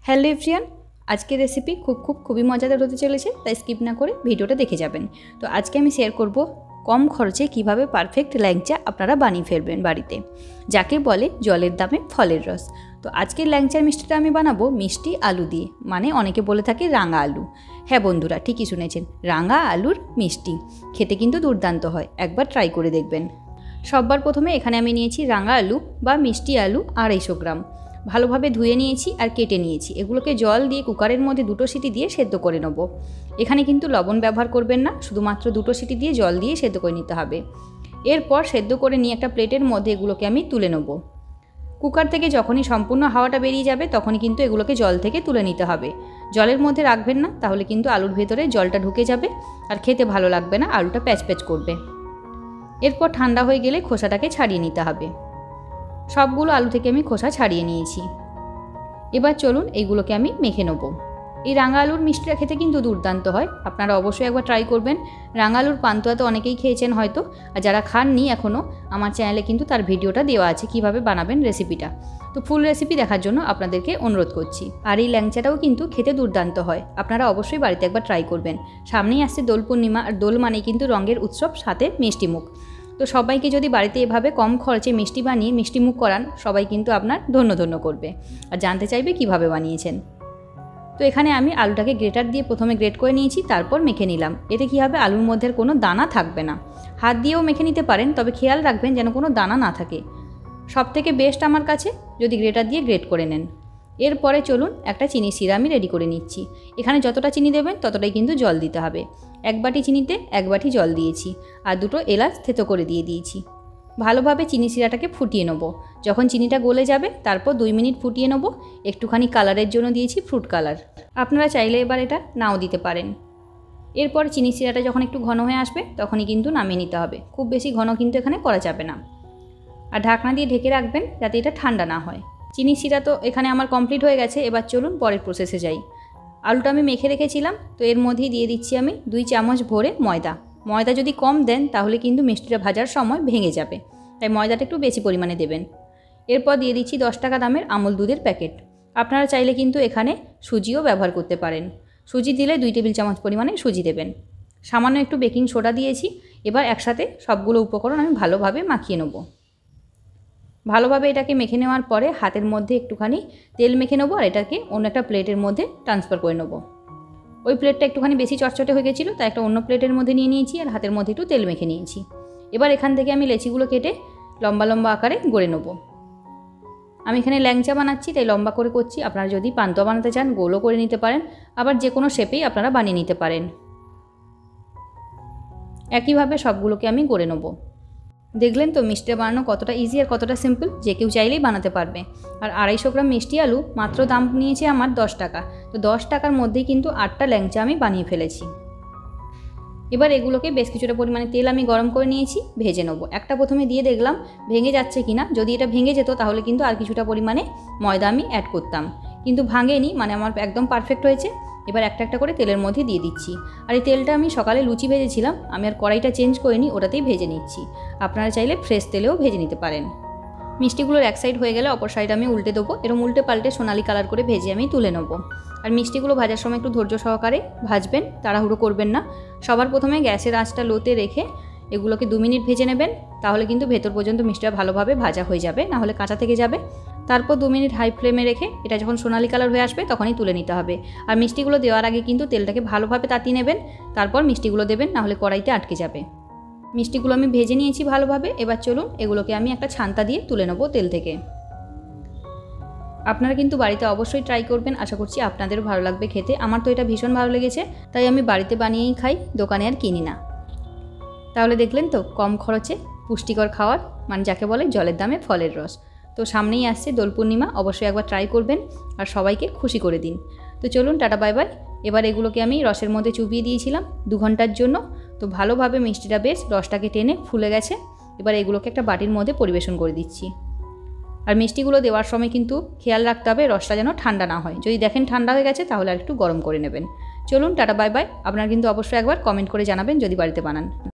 Hello everyone, আজকের recipe খুবই মজাদার হতে চলেছে, তাই স্কিপ না করে ভিডিওটা দেখে যাবেন। তো আজকে আমি শেয়ার করব কম খরচে কিভাবে পারফেক্ট ল্যাংচা আপনারা বানিয়ে ফেলবেন বাড়িতে, যাকে বলে জলের দামে ফলের রস। তো আজকের ল্যাংচার মিষ্টিটা আমি বানাবো মিষ্টি আলু দিয়ে, মানে অনেকে বলে থাকে রাঙা আলু। হ্যাঁ বন্ধুরা, ঠিকই শুনেছেন, রাঙা আলুর মিষ্টি। খেতে কিন্তু দুর্দান্ত হয়, একবার ট্রাই করে দেখবেন। সববার প্রথমে এখানে আমি নিয়েছি রাঙা আলু বা মিষ্টি আলু 250 গ্রাম। ভালোভাবে ধুয়ে নিয়েছি আর কেটে নিয়েছি। এগুলোকে জল দিয়ে কুকারের মধ্যে 2 সিটি দিয়ে সেদ্ধ করে নেব। এখানে কিন্তু লবণ ব্যবহার করবেন না, শুধুমাত্র 2 সিটি দিয়ে জল দিয়ে সেদ্ধ করে নিতে হবে। এরপর সেদ্ধ করে নিয়ে একটা প্লেটের মধ্যে এগুলোকে আমি তুলে নেব। কুকার থেকে যখনই সম্পূর্ণ হাওয়াটা বেরিয়ে যাবে তখনই কিন্তু এগুলোকে জল থেকে তুলে নিতে হবে। জলের মধ্যে রাখবেন না, তাহলে কিন্তু আলুর ভেতরে জলটা ঢুকে যাবে আর খেতে ভালো লাগবে না, আলুটা প্যাচ প্যাচ করবে। এরপর ঠান্ডা হয়ে গেলে খোসাটাকে ছাড়িয়ে নিতে হবে। সবগুলো আলু থেকে আমি খোসা ছাড়িয়ে নিয়েছি। এবার চলুন এইগুলোকে আমি মেখে নেব। এই রাঙা আলুর মিষ্টিটা খেতে কিন্তু দুর্দান্ত হয়, আপনারা অবশ্যই একবার ট্রাই করবেন। রাঙা আলুর পান্তুয়া তো অনেকেই খেয়েছেন হয়তো, আর যারা খাননি এখনও, আমার চ্যানেলে কিন্তু তার ভিডিওটা দেওয়া আছে কিভাবে বানাবেন রেসিপিটা। তো ফুল রেসিপি দেখার জন্য আপনাদেরকে অনুরোধ করছি। আর এই ল্যাংচাটাও কিন্তু খেতে দুর্দান্ত হয়, আপনারা অবশ্যই বাড়িতে একবার ট্রাই করবেন। সামনেই আসছে দোল পূর্ণিমা, আর দোল মানে কিন্তু রঙের উৎসব, সাথে মিষ্টিমুখ। তো সবাইকে যদি বাড়িতে এভাবে কম খরচে মিষ্টি বানিয়ে মিষ্টিমুখ করান, সবাই কিন্তু আপনার ধন্য ধন্য করবে আর জানতে চাইবে কিভাবে বানিয়েছেন। তো এখানে আমি আলুটাকে গ্রেটার দিয়ে প্রথমে গ্রেট করে নিয়েছি, তারপর মেখে নিলাম। এতে কী হবে, আলুর মধ্যে কোনো দানা থাকবে না। হাত দিয়েও মেখে নিতে পারেন, তবে খেয়াল রাখবেন যেন কোনো দানা না থাকে। সবথেকে বেস্ট আমার কাছে যদি গ্রেটার দিয়ে গ্রেট করে নেন। এরপরে চলুন একটা চিনি শিরা আমি রেডি করে নিচ্ছি। এখানে যতটা চিনি দেবেন ততটাই কিন্তু জল দিতে হবে। 1 বাটি চিনিতে 1 বাটি জল দিয়েছি, আর 2টো এলাচ থেতো করে দিয়ে দিয়েছি। ভালোভাবে চিনি শিরাটাকে ফুটিয়ে নেব। যখন চিনিটা গলে যাবে তারপর 2 মিনিট ফুটিয়ে নেব। একটুখানি কালারের জন্য দিয়েছি ফ্রুট কালার, আপনারা চাইলে এবার এটা নাও দিতে পারেন। এরপর চিনি শিরাটা যখন একটু ঘন হয়ে আসবে তখনই কিন্তু নামিয়ে নিতে হবে। খুব বেশি ঘন কিন্তু এখানে করা যাবে না। আর ঢাকনা দিয়ে ঢেকে রাখবেন যাতে এটা ঠান্ডা না হয়। চিনি শিরা তো এখানে আমার কমপ্লিট হয়ে গেছে। এবার চলুন পরের প্রসেসে যাই। আলুটা আমি মেখে রেখেছিলাম, তো এর মধ্যেই দিয়ে দিচ্ছি আমি 2 চামচ ভরে ময়দা। ময়দা যদি কম দেন তাহলে কিন্তু মিষ্টিটা ভাজার সময় ভেঙে যাবে, তাই ময়দাটা একটু বেশি পরিমাণে দেবেন। এরপর দিয়ে দিচ্ছি 10 টাকা দামের আমুল দুধের প্যাকেট। আপনারা চাইলে কিন্তু এখানে সুজিও ব্যবহার করতে পারেন। সুজি দিলে 2 টেবিল চামচ পরিমাণে সুজি দেবেন। সামান্য একটু বেকিং সোডা দিয়েছি। এবার একসাথে সবগুলো উপকরণ আমি ভালোভাবে মাখিয়ে নেব। ভালোভাবে এটাকে মেখে নেওয়ার পরে হাতের মধ্যে একটুখানি তেল মেখে নেবো, আর এটাকে অন্য একটা প্লেটের মধ্যে ট্রান্সফার করে নেব। ওই প্লেটটা একটুখানি বেশি চটচটে হয়ে গেছিলো, তাই একটা অন্য প্লেটের মধ্যে নিয়ে নিয়েছি, আর হাতের মধ্যে একটু তেল মেখে নিয়েছি। এবার এখান থেকে আমি লেচিগুলো কেটে লম্বা লম্বা আকারে গড়ে নেব। আমি এখানে ল্যাংচা বানাচ্ছি তাই লম্বা করে করছি। আপনারা যদি পান্তুয়া বানাতে চান গোলও করে নিতে পারেন, আবার যে কোনো শেপেই আপনারা বানিয়ে নিতে পারেন। একইভাবে সবগুলোকে আমি গড়ে নেব। দেখলেন তো মিষ্টি বানানো কতটা ইজি আর কতটা সিম্পল, যে কেউ চাইলেই বানাতে পারবে। আর 250 গ্রাম মিষ্টি আলু মাত্র দাম নিয়েছে আমার 10 টাকা। তো 10 টাকার মধ্যেই কিন্তু 8টা ল্যাংচা আমি বানিয়ে ফেলেছি। এবার এগুলোকে বেশ কিছুটা পরিমাণে তেল আমি গরম করে নিয়েছি, ভেজে নেবো। একটা প্রথমে দিয়ে দেখলাম ভেঙে যাচ্ছে কিনা। যদি এটা ভেঙে যেত তাহলে কিন্তু আর কিছুটা পরিমাণে ময়দা আমি অ্যাড করতাম, কিন্তু ভাঙেনি, মানে আমার একদম পারফেক্ট হয়েছে। এবার একটা একটা করে তেলের মধ্যে দিয়ে দিচ্ছি। আর এই তেলটা আমি সকালে লুচি ভেজেছিলাম, আমি আর কড়াইটা চেঞ্জ করিনি, ওটাতেই ভেজে নিচ্ছি। আপনারা চাইলে ফ্রেশ তেলেও ভেজে নিতে পারেন। মিষ্টিগুলোর এক সাইড হয়ে গেলে অপর সাইড আমি উল্টে দেবো। এরকম উল্টে পাল্টে সোনালি কালার করে ভেজে আমি তুলে নেবো। আর মিষ্টিগুলো ভাজার সময় একটু ধৈর্য সহকারে ভাজবেন, তাড়াহুড়ো করবেন না। সবার প্রথমে গ্যাসের আঁচটা লোতে রেখে এগুলোকে 2 মিনিট ভেজে নেবেন, তাহলে কিন্তু ভেতর পর্যন্ত মিষ্টিটা ভালোভাবে ভাজা হয়ে যাবে, না হলে কাঁচা থেকে যাবে। তারপর 2 মিনিট হাই ফ্লেমে রেখে এটা যখন সোনালি কালার হয়ে আসবে তখনই তুলে নিতে হবে। আর মিষ্টিগুলো দেওয়ার আগে কিন্তু তেলটাকে ভালোভাবে তাতিয়ে নেবেন, তারপর মিষ্টিগুলো দেবেন, না হলে কড়াইতে আটকে যাবে। মিষ্টিগুলো আমি ভেজে নিয়েছি ভালোভাবে। এবার চলুন এগুলোকে আমি একটা ছান্তা দিয়ে তুলে নেবো তেল থেকে। আপনারা কিন্তু বাড়িতে অবশ্যই ট্রাই করবেন, আশা করছি আপনাদেরও ভালো লাগবে খেতে। আমার তো এটা ভীষণ ভালো লেগেছে, তাই আমি বাড়িতে বানিয়েই খাই, দোকানে আর কিনি না। তাহলে দেখলেন তো কম খরচে পুষ্টিকর খাওয়ার, মানে যাকে বলে জলের দামে ফলের রস। তো সামনেই আসছে দোল পূর্ণিমা, অবশ্যই একবার ট্রাই করবেন আর সবাইকে খুশি করে দিন। তো চলুন টাটা বাই বাই। এবার এগুলোকে আমি রসের মধ্যে চুবিয়ে দিয়েছিলাম 2 ঘন্টার জন্য। তো ভালোভাবে মিষ্টিটা বেশ রসটাকে টেনে ফুলে গেছে। এবার এগুলোকে একটা বাটির মধ্যে পরিবেশন করে দিচ্ছি। আর মিষ্টিগুলো দেওয়ার সময় কিন্তু খেয়াল রাখতে হবে রসটা যেন ঠান্ডা না হয়। যদি দেখেন ঠান্ডা হয়ে গেছে তাহলে আর একটু গরম করে নেবেন। চলুন টাটা বাই বাই। আপনারা কিন্তু অবশ্যই একবার কমেন্ট করে জানাবেন যদি বাড়িতে বানান।